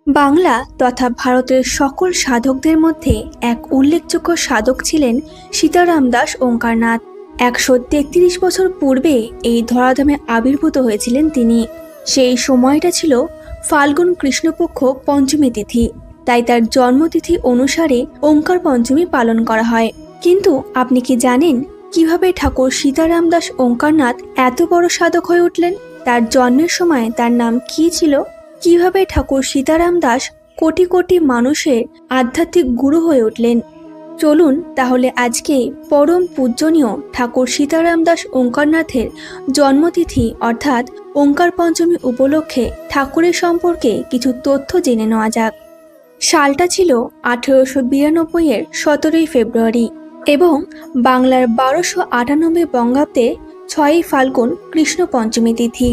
বাংলা তথা ভারতের সকল সাধকদের মধ্যে এক উল্লেখযোগ্য সাধক ছিলেন সীতারাম দাস ওঙ্কারনাথ। ১৩৩ বছর পূর্বে এই ধরাধামে আবির্ভূত হয়েছিলেন তিনি। সেই সময়টা ছিল ফাল্গুন কৃষ্ণপক্ষ পঞ্চমী তিথি, তাই তার জন্মতিথি অনুসারে ওঙ্কার পঞ্চমী পালন করা হয়। কিন্তু আপনি কি জানেন কিভাবে ঠাকুর সীতারাম দাস ওঙ্কারনাথ এত বড় সাধক হয়ে উঠলেন? তার জন্মের সময় তার নাম কি ছিল? কিভাবে ঠাকুর সীতারাম দাস কোটি কোটি মানুষের আধ্যাত্মিক গুরু হয়ে উঠলেন? চলুন তাহলে আজকে পরম পূজনীয় ঠাকুর সীতারাম দাস ওঙ্কারনাথের জন্মতিথি অর্থাৎ ওঙ্কার পঞ্চমী উপলক্ষে ঠাকুরের সম্পর্কে কিছু তথ্য জেনে নেওয়া যাক। সালটা ছিল 1892-এর 17ই ফেব্রুয়ারি এবং বাংলার 1298 বঙ্গাব্দে 6ই ফাল্গুন কৃষ্ণ পঞ্চমী তিথি।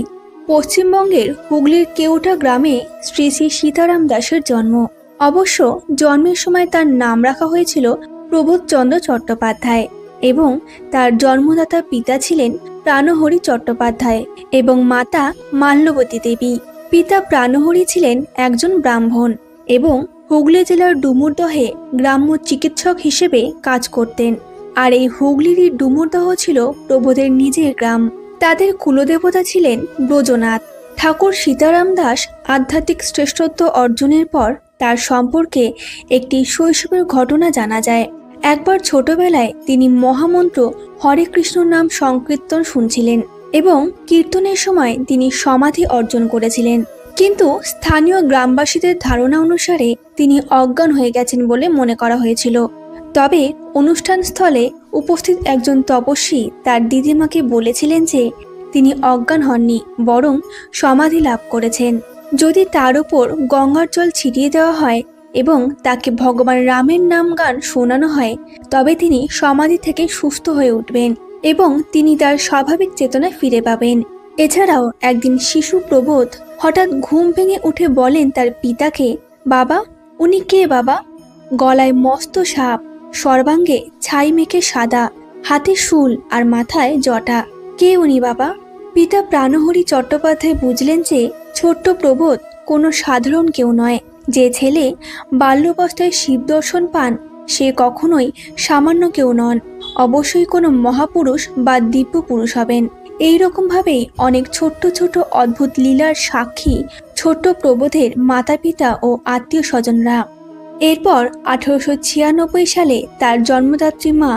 পশ্চিমবঙ্গের হুগলির কেওটা গ্রামে শ্রী শ্রী সীতারাম দাসের জন্ম। অবশ্য জন্মের সময় তার নাম রাখা হয়েছিল প্রবোধচন্দ্র চট্টোপাধ্যায় এবং তার জন্মদাতা পিতা ছিলেন প্রাণহরি চট্টোপাধ্যায় এবং মাতা মাল্যবতী দেবী। পিতা প্রাণহরি ছিলেন একজন ব্রাহ্মণ এবং হুগলি জেলার ডুমুরদহে গ্রাম্য চিকিৎসক হিসেবে কাজ করতেন। আর এই হুগলিরই ডুমুরদহ ছিল প্রবোধের নিজের গ্রাম। তাদের কুলদেবতা ছিলেন ব্রজনাথ। ঠাকুর সীতারাম দাস আধ্যাত্মিক শ্রেষ্ঠত্ব অর্জনের পর তার সম্পর্কে একটি শৈশবের ঘটনা জানা যায়। একবার ছোটবেলায় তিনি মহামন্ত্র হরে কৃষ্ণ নাম সংকীর্তন শুনছিলেন এবং কীর্তনের সময় তিনি সমাধি অর্জন করেছিলেন। কিন্তু স্থানীয় গ্রামবাসীদের ধারণা অনুসারে তিনি অজ্ঞান হয়ে গেছেন বলে মনে করা হয়েছিল। তবে অনুষ্ঠান স্থলে উপস্থিত একজন তপস্বী তার দিদিমাকে বলেছিলেন যে তিনি অজ্ঞান হননি, বরং সমাধি লাভ করেছেন। যদি তার উপর গঙ্গার জল ছিটিয়ে দেওয়া হয় এবং তাকে ভগবান রামের নাম গান শোনানো হয়, তবে তিনি সমাধি থেকে সুস্থ হয়ে উঠবেন এবং তিনি তার স্বাভাবিক চেতনায় ফিরে পাবেন। এছাড়াও একদিন শিশু প্রবোধ হঠাৎ ঘুম ভেঙে উঠে বলেন তার পিতাকে, বাবা, উনি কে বাবা? গলায় মস্ত সাপ, সর্বাঙ্গে ছাই মেখে সাদা, হাতে শুল আর মাথায় জটা। কে উনি বাবা? পিতা প্রাণহরি চট্টোপাধ্যায় বুঝলেন যে ছোট্ট প্রবোধ কোনো সাধারণ কেউ নয়। যে ছেলে বাল্যাবস্থায় শিব দর্শন পান সে কখনোই সামান্য কেউ নন, অবশ্যই কোনো মহাপুরুষ বা দিব্য পুরুষ হবেন। এইরকম ভাবেই অনেক ছোট্ট ছোট অদ্ভুত লীলার সাক্ষী ছোট্ট প্রবোধের মাতা পিতা ও আত্মীয় স্বজনরা। এরপর 1896 সালে তার জন্মদাত্রী মা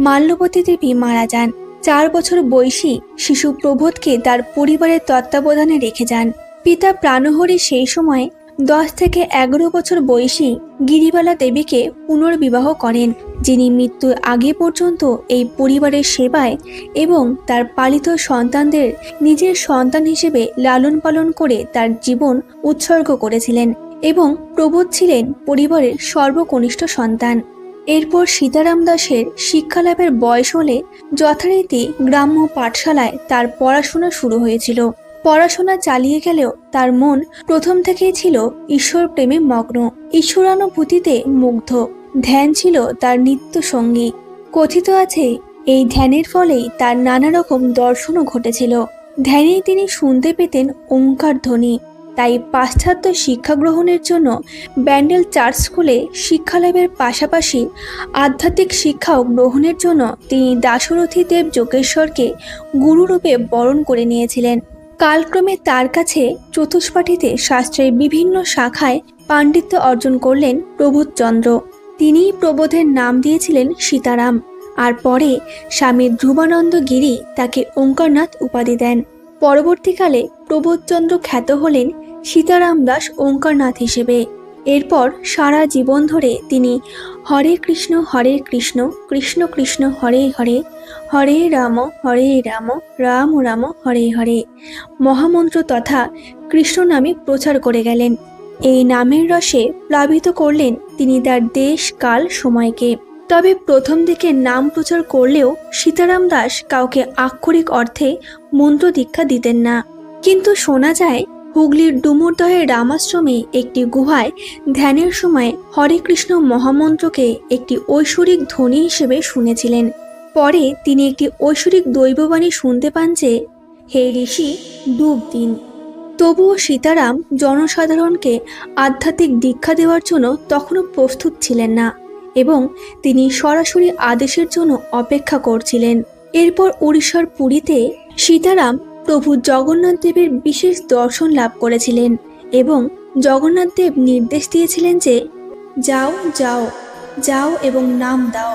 মাল্যবতী দেবী মারা যান। 4 বছর বয়সী শিশু প্রবোধকে তার পরিবারের তত্ত্বাবধানে রেখে যান। পিতা প্রাণহরি সেই সময় 10 থেকে 11 বছর বয়সী গিরিবালা দেবীকে পুনর্বিবাহ করেন, যিনি মৃত্যুর আগে পর্যন্ত এই পরিবারের সেবায় এবং তার পালিত সন্তানদের নিজের সন্তান হিসেবে লালন পালন করে তার জীবন উৎসর্গ করেছিলেন এবং প্রবোধ ছিলেন পরিবারের সর্বকনিষ্ঠ সন্তান। এরপর সীতারাম দাসের শিক্ষালাভের বয়স হলে যথারীতি গ্রাম্য পাঠশালায় তার পড়াশোনা শুরু হয়েছিল। পড়াশোনা চালিয়ে গেলেও তার মন প্রথম থেকেই ছিল ঈশ্বর প্রেমে মগ্ন, ঈশ্বরানুভূতিতে মুগ্ধ। ধ্যান ছিল তার নিত্য সঙ্গী। কথিত আছে এই ধ্যানের ফলেই তার নানা রকম দর্শনও ঘটেছিল। ধ্যানেই তিনি শুনতে পেতেন ওঙ্কার ধ্বনি। তাই পাশ্চাত্য শিক্ষা গ্রহণের জন্য ব্যান্ডেল চার্চ স্কুলে শিক্ষালাভের পাশাপাশি আধ্যাত্মিক শিক্ষাও গ্রহণের জন্য তিনি দাশরথী দেব যোগেশ্বরকে গুরুরূপে বরণ করে নিয়েছিলেন। কালক্রমে তার কাছে চতুষ্পাঠীতে শাস্ত্রের বিভিন্ন শাখায় পাণ্ডিত্য অর্জন করলেন প্রবোধচন্দ্র। তিনিই প্রবোধের নাম দিয়েছিলেন সীতারাম। আর পরে স্বামী ধ্রুবানন্দ গিরি তাকে ওঙ্কারনাথ উপাধি দেন। পরবর্তীকালে প্রবোধচন্দ্র খ্যাত হলেন সীতারাম দাস ওঙ্কারনাথ হিসেবে। এরপর সারা জীবন ধরে তিনি হরে কৃষ্ণ কৃষ্ণ কৃষ্ণ হরে হরে, হরে রাম রাম রাম হরে হরে মহামন্ত্র তথা কৃষ্ণ নামে প্রচার করে গেলেন। এই নামের রসে প্লাবিত করলেন তিনি তার দেশ কাল সময়কে। তবে প্রথম দিকে নাম প্রচার করলেও সীতারাম দাস কাউকে আক্ষরিক অর্থে মন্ত্র দীক্ষা দিতেন না। কিন্তু শোনা যায় হুগলির ডুমুরদহের রামাশ্রমে একটি গুহায় ধ্যানের সময় হরে কৃষ্ণ মহামন্ত্রকে একটি ঐশ্বরিক ধ্বনি হিসেবে শুনেছিলেন। পরে তিনি একটি ঐশ্বরিক দৈববাণী শুনতে পান যে, হে ঋষি, ডুব দিন। তবুও সীতারাম জনসাধারণকে আধ্যাত্মিক দীক্ষা দেওয়ার জন্য তখনও প্রস্তুত ছিলেন না এবং তিনি সরাসরি আদেশের জন্য অপেক্ষা করছিলেন। এরপর উড়িষ্যার পুরীতে সীতারাম প্রভু জগন্নাথ দেবের বিশেষ দর্শন লাভ করেছিলেন এবং জগন্নাথ দেব নির্দেশ দিয়েছিলেন যে যাও যাও যাও এবং নাম দাও।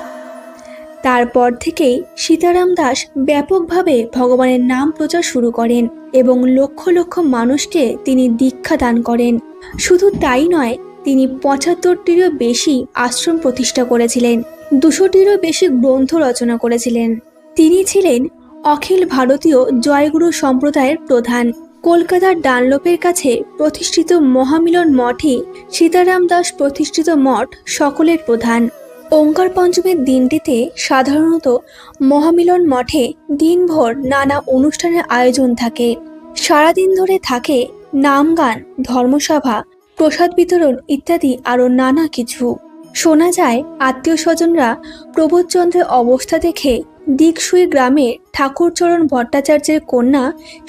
তারপর থেকেই সীতারাম দাস ব্যাপকভাবে ভগবানের নাম প্রচার শুরু করেন এবং লক্ষ লক্ষ মানুষকে তিনি দীক্ষা দান করেন। শুধু তাই নয়, তিনি ৭৫টিরও বেশি আশ্রম প্রতিষ্ঠা করেছিলেন, ২০০টিরও বেশি গ্রন্থ রচনা করেছিলেন। তিনি ছিলেন অখিল ভারতীয় জয়গুরু সম্প্রদায়ের প্রধান। কলকাতার ডানলপের কাছে প্রতিষ্ঠিত মহামিলন মঠই সীতারাম দাস প্রতিষ্ঠিত মঠ সকলের প্রধান। ওঙ্কার পঞ্চমীর দিনটিতে সাধারণত মহামিলন মঠে দিনভর নানা অনুষ্ঠানের আয়োজন থাকে। সারাদিন ধরে থাকে নাম গান, ধর্মসভা, প্রসাদ বিতরণ ইত্যাদি আরও নানা কিছু। শোনা যায় আত্মীয় স্বজনরা প্রবোধচন্দ্রের অবস্থা দেখে দিকসুই গ্রামের ঠাকুরচরণ ভট্টাচার্যের কন্যা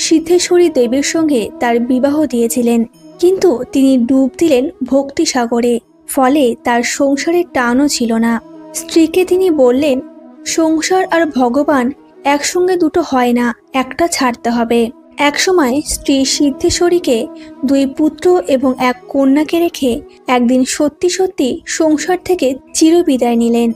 সিদ্ধেশ্বরী দেবীর সঙ্গে তার বিবাহ দিয়েছিলেন, কিন্তু তিনি ডুব দিলেন ভক্তি সাগরে। ফলে তার সংসারের টানও ছিল না। স্ত্রীকে তিনি বললেন, সংসার আর ভগবান একসঙ্গে দুটো হয় না, একটা ছাড়তে হবে। একসময় স্ত্রী সিদ্ধেশ্বরীকে ২ পুত্র এবং ১ কন্যাকে রেখে একদিন সত্যি সত্যি সংসার থেকে চিরবিদায় নিলেন।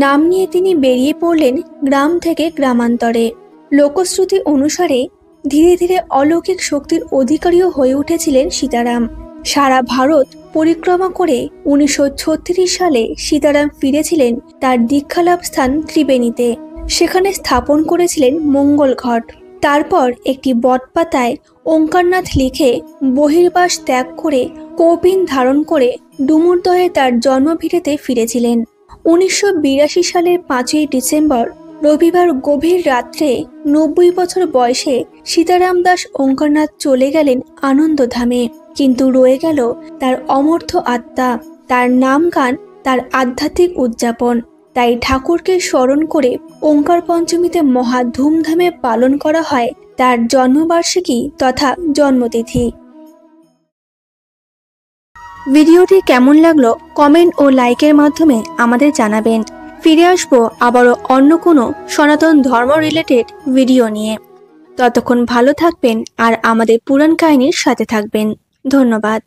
নাম নিয়ে তিনি বেরিয়ে পড়লেন গ্রাম থেকে গ্রামান্তরে। লোকশ্রুতি অনুসারে ধীরে ধীরে অলৌকিক শক্তির অধিকারীও হয়ে উঠেছিলেন সীতারাম। সারা ভারত পরিক্রমা করে ১৯৩৬ সালে সীতারাম ফিরেছিলেন তার দীক্ষালাভ স্থান ত্রিবেণীতে। সেখানে স্থাপন করেছিলেন মঙ্গল ঘট। তারপর একটি বটপাতায় ওঙ্কারনাথ লিখে বহির্বাস ত্যাগ করে কৌপিন ধারণ করে ডুমুরদহে তার জন্মভিটেতে ফিরেছিলেন। ১৯৮২ সালের ৫ই ডিসেম্বর রবিবার গভীর রাত্রে ৯০ বছর বয়সে সীতারাম দাস ওঙ্কারনাথ চলে গেলেন আনন্দধামে, কিন্তু রয়ে গেল তার অমর্থ আত্মা, তার নাম গান, তার আধ্যাত্মিক উদযাপন। তাই ঠাকুরকে স্মরণ করে ওঙ্কার পঞ্চমীতে মহা ধুমধামে পালন করা হয় তার জন্মবার্ষিকী তথা জন্মতিথি। ভিডিওটি কেমন লাগলো কমেন্ট ও লাইকের মাধ্যমে আমাদের জানাবেন। ফিরে আসবো আবারও অন্য কোনো সনাতন ধর্ম রিলেটেড ভিডিও নিয়ে। ততক্ষণ ভালো থাকবেন আর আমাদের পুরাণ কাহিনীর সাথে থাকবেন। ধন্যবাদ।